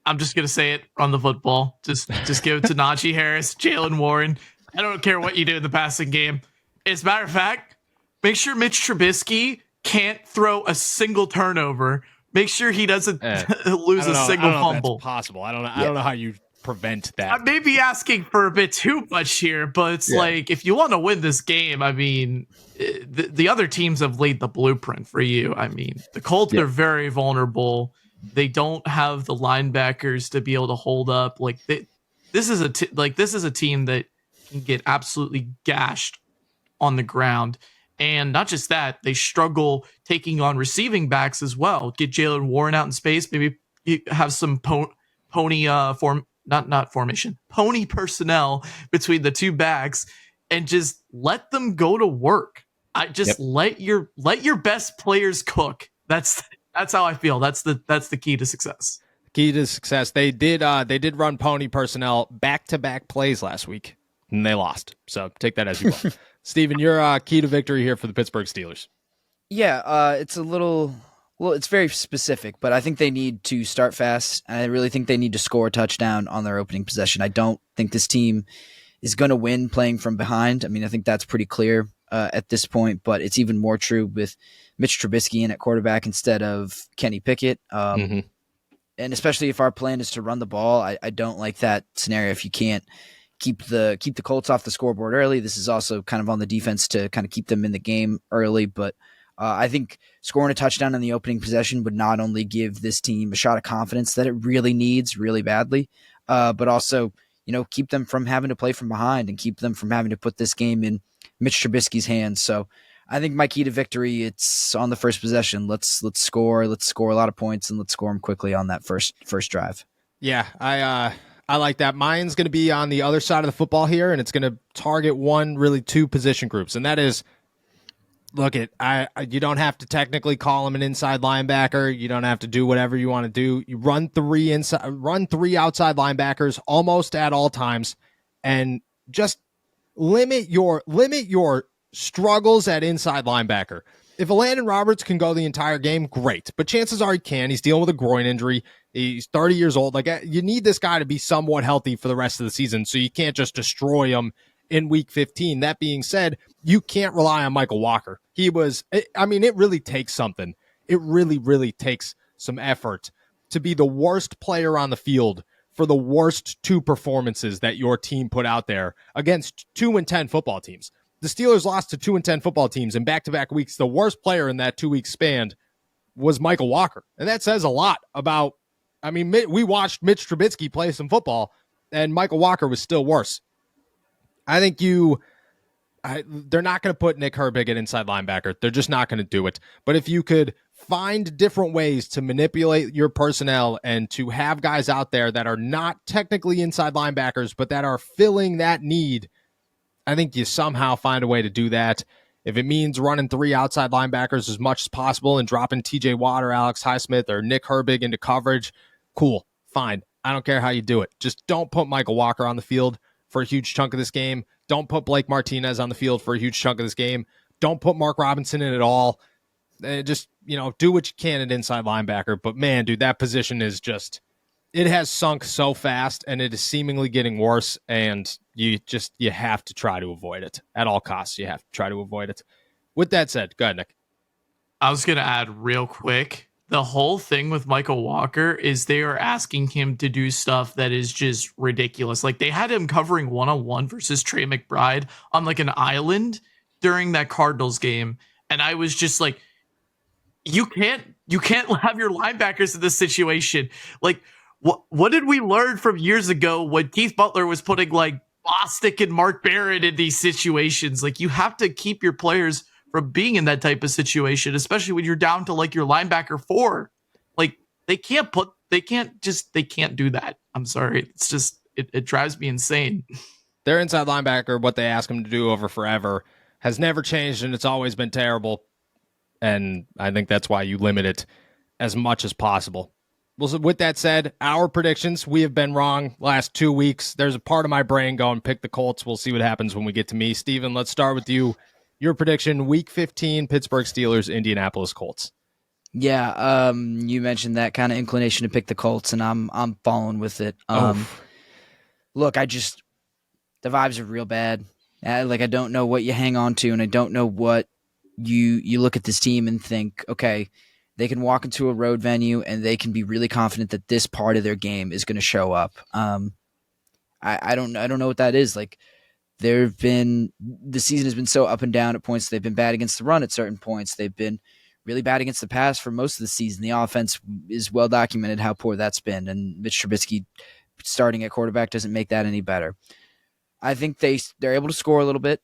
Speaker 3: I'm just gonna say it. Run the football. Just give it to Najee Harris, Jalen Warren. I don't care what you do in the passing game. As a matter of fact, make sure Mitch Trubisky can't throw a single turnover. Make sure he doesn't lose a single fumble.
Speaker 1: That's possible. I don't know. I don't know how you prevent that.
Speaker 3: I may be asking for a bit too much here, but it's like, if you want to win this game, I mean, the other teams have laid the blueprint for you. I mean, the Colts are very vulnerable. They don't have the linebackers to be able to hold up. Like, this is a team that can get absolutely gashed on the ground. And not just that, they struggle taking on receiving backs as well. Get Jalen Warren out in space. Maybe you have some pony personnel between the two backs, and just let them go to work. Let your best players cook. That's how I feel. That's the key to success.
Speaker 1: Key to success. They did run pony personnel back-to-back plays last week, and they lost. So take that as you will. Steven, your key to victory here for the Pittsburgh Steelers.
Speaker 2: Yeah, it's a little. Well, it's very specific, but I think they need to start fast. I really think they need to score a touchdown on their opening possession. I don't think this team is going to win playing from behind. I mean, I think that's pretty clear at this point, but it's even more true with Mitch Trubisky in at quarterback instead of Kenny Pickett. And especially if our plan is to run the ball, I don't like that scenario if you can't keep the Colts off the scoreboard early. This is also kind of on the defense to kind of keep them in the game early, but I think scoring a touchdown in the opening possession would not only give this team a shot of confidence that it really needs really badly, but also, keep them from having to play from behind and keep them from having to put this game in Mitch Trubisky's hands. So I think my key to victory, it's on the first possession. Let's score a lot of points, and let's score them quickly on that first drive.
Speaker 1: Yeah, I like that. Mine's going to be on the other side of the football here, and it's going to target really two position groups, and that is, look, you don't have to technically call him an inside linebacker. You don't have to do whatever you want to do. You run three outside linebackers almost at all times, and just limit your struggles at inside linebacker. If Landon Roberts can go the entire game, great. But chances are he can. He's dealing with a groin injury. He's 30 years old. Like, you need this guy to be somewhat healthy for the rest of the season, so you can't just destroy him in week 15. That being said, you can't rely on Michael Walker. It really takes something. It really, really takes some effort to be the worst player on the field for the worst two performances that your team put out there against 2-10 football teams. The Steelers lost to 2-10 football teams in back-to-back weeks. The worst player in that 2-week span was Michael Walker. And that says a lot about, we watched Mitch Trubisky play some football, and Michael Walker was still worse. I think they're not going to put Nick Herbig at inside linebacker. They're just not going to do it. But if you could find different ways to manipulate your personnel and to have guys out there that are not technically inside linebackers, but that are filling that need, I think you somehow find a way to do that. If it means running three outside linebackers as much as possible and dropping TJ Watt or Alex Highsmith or Nick Herbig into coverage, cool, fine. I don't care how you do it. Just don't put Michael Walker on the field for a huge chunk of this game. Don't put Blake Martinez on the field for a huge chunk of this game. Don't put Mark Robinson in at all. Just, do what you can at inside linebacker. But man, dude, that position is just, it has sunk so fast, and it is seemingly getting worse. And you have to try to avoid it at all costs. You have to try to avoid it. With that said, go ahead, Nick.
Speaker 3: I was going to add real quick. The whole thing with Michael Walker is they are asking him to do stuff that is just ridiculous. Like, they had him covering one-on-one versus Trey McBride on like an island during that Cardinals game. And I was just like, you can't have your linebackers in this situation. Like, what did we learn from years ago when Keith Butler was putting like Bostic and Mark Barrett in these situations? Like, you have to keep your players from being in that type of situation, especially when you're down to like your linebacker 4. Like, they can't do that. I'm sorry. It's just, it drives me insane.
Speaker 1: Their inside linebacker, what they ask him to do over forever, has never changed, and it's always been terrible. And I think that's why you limit it as much as possible. Well, so with that said, our predictions, we have been wrong last 2 weeks. There's a part of my brain going, pick the Colts. We'll see what happens when we get to me. Steven, let's start with you. Your prediction, week 15, Pittsburgh Steelers, Indianapolis Colts.
Speaker 2: Yeah, you mentioned that kind of inclination to pick the Colts, and I'm following with it. Look, the vibes are real bad. I don't know what you hang on to, and I don't know what you look at this team and think, okay, they can walk into a road venue and they can be really confident that this part of their game is going to show up. I don't know what that is. Like, the season has been so up and down at points. They've been bad against the run at certain points. They've been really bad against the pass for most of the season. The offense is well documented how poor that's been, and Mitch Trubisky starting at quarterback doesn't make that any better. I think they're able to score a little bit.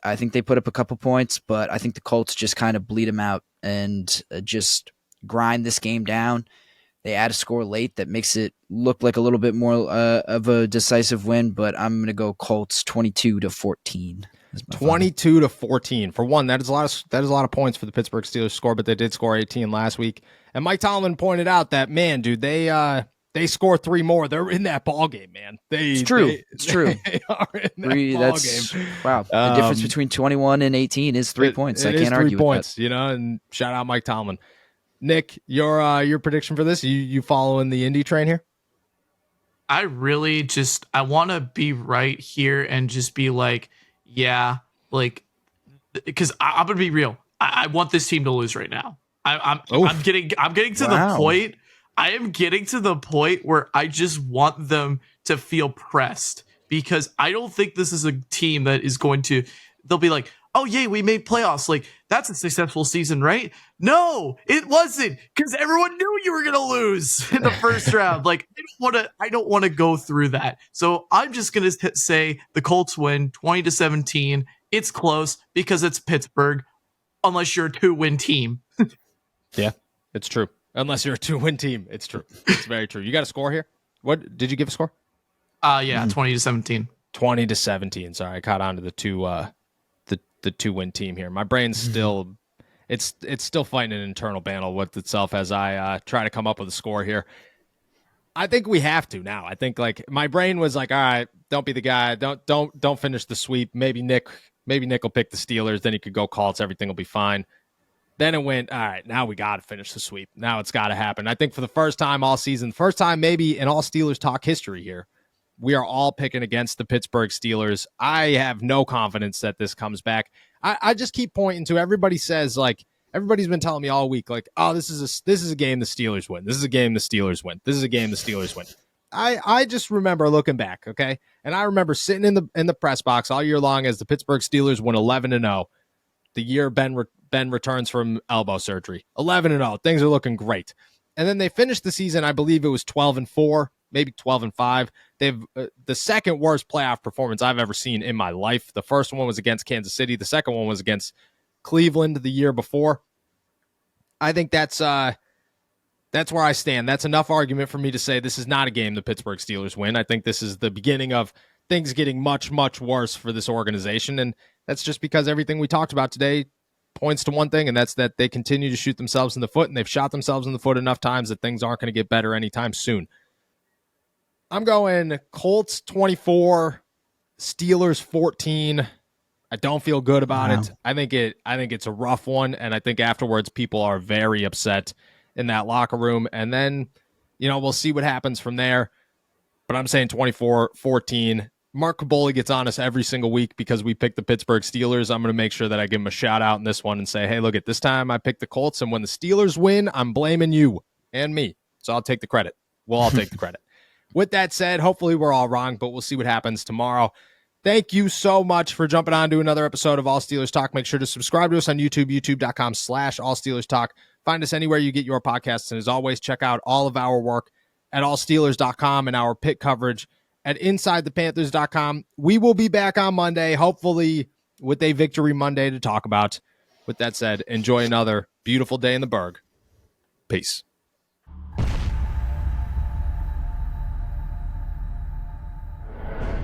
Speaker 2: I think they put up a couple points, but I think the Colts just kind of bleed them out and just grind this game down. They add a score late that makes it look like a little bit more of a decisive win, but I'm going to go Colts 22-14.
Speaker 1: 22-14. For one, that is a lot of points for the Pittsburgh Steelers score, but they did score 18 last week. And Mike Tomlin pointed out that, man, dude, they score 3 more. They're in that ball game, man.
Speaker 2: It's true.
Speaker 1: They are in that ball game.
Speaker 2: Wow. The difference between 21 and 18 is 3 points. I can't argue
Speaker 1: 3 points,
Speaker 2: with that.
Speaker 1: and shout out Mike Tomlin. Nick, your prediction for this? You following the Indy train here?
Speaker 3: I really I want to be right here and just be like, yeah, like, because I'm gonna be real. I want this team to lose right now. I'm getting to the point. I am getting to the point where I just want them to feel pressed, because I don't think this is a team that is going to. They'll be like, oh yay, we made playoffs. Like, that's a successful season, right? No, it wasn't, because everyone knew you were gonna lose in the first round. Like, I don't want to go through that. So I'm just gonna say the Colts win 20-17. It's close because it's Pittsburgh, unless you're a 2-win team.
Speaker 1: Yeah, it's true. Unless you're a 2-win team, it's true. It's very true. You got a score here? What did you give a score?
Speaker 3: 20-17.
Speaker 1: 20-17. Sorry, I caught on to the 2-win team here. My brain's still it's still fighting an internal battle with itself as I try to come up with a score here. I think we have to now. I think, like, my brain was like, all right, don't be the guy. Don't finish the sweep. Maybe Nick will pick the Steelers. Then he could go Colts. Everything will be fine. Then it went, all right, now we got to finish the sweep. Now it's got to happen. I think for the first time all season, first time maybe in all Steelers talk history here, we are all picking against the Pittsburgh Steelers. I have no confidence that this comes back. I just keep pointing to, everybody says, like, everybody's been telling me all week, like, oh, this is a game the Steelers win. This is a game the Steelers win. This is a game the Steelers win. I just remember looking back, okay? And I remember sitting in the press box all year long as the Pittsburgh Steelers went 11-0. The year Ben returns from elbow surgery. 11-0. Things are looking great. And then they finished the season, I believe it was 12-4, maybe 12-5. They've the second worst playoff performance I've ever seen in my life. The first one was against Kansas City. The second one was against Cleveland the year before. I think that's where I stand. That's enough argument for me to say this is not a game the Pittsburgh Steelers win. I think this is the beginning of things getting much, much worse for this organization. And that's just because everything we talked about today points to one thing, and that's that they continue to shoot themselves in the foot, and they've shot themselves in the foot enough times that things aren't going to get better anytime soon. I'm going Colts 24, Steelers 14. I don't feel good about it. I think it's a rough one, and I think afterwards people are very upset in that locker room. And then, we'll see what happens from there. But I'm saying 24-14. Mark Caboli gets on us every single week because we picked the Pittsburgh Steelers. I'm going to make sure that I give him a shout out in this one and say, hey, look, at this time I picked the Colts, and when the Steelers win, I'm blaming you and me. So I'll take the credit. We'll all take the credit. With that said, hopefully we're all wrong, but we'll see what happens tomorrow. Thank you so much for jumping on to another episode of All Steelers Talk. Make sure to subscribe to us on YouTube, youtube.com/All Steelers Talk. Find us anywhere you get your podcasts. And as always, check out all of our work at allsteelers.com and our pit coverage at InsideThePanthers.com. We will be back on Monday, hopefully with a Victory Monday to talk about. With that said, enjoy another beautiful day in the Berg. Peace.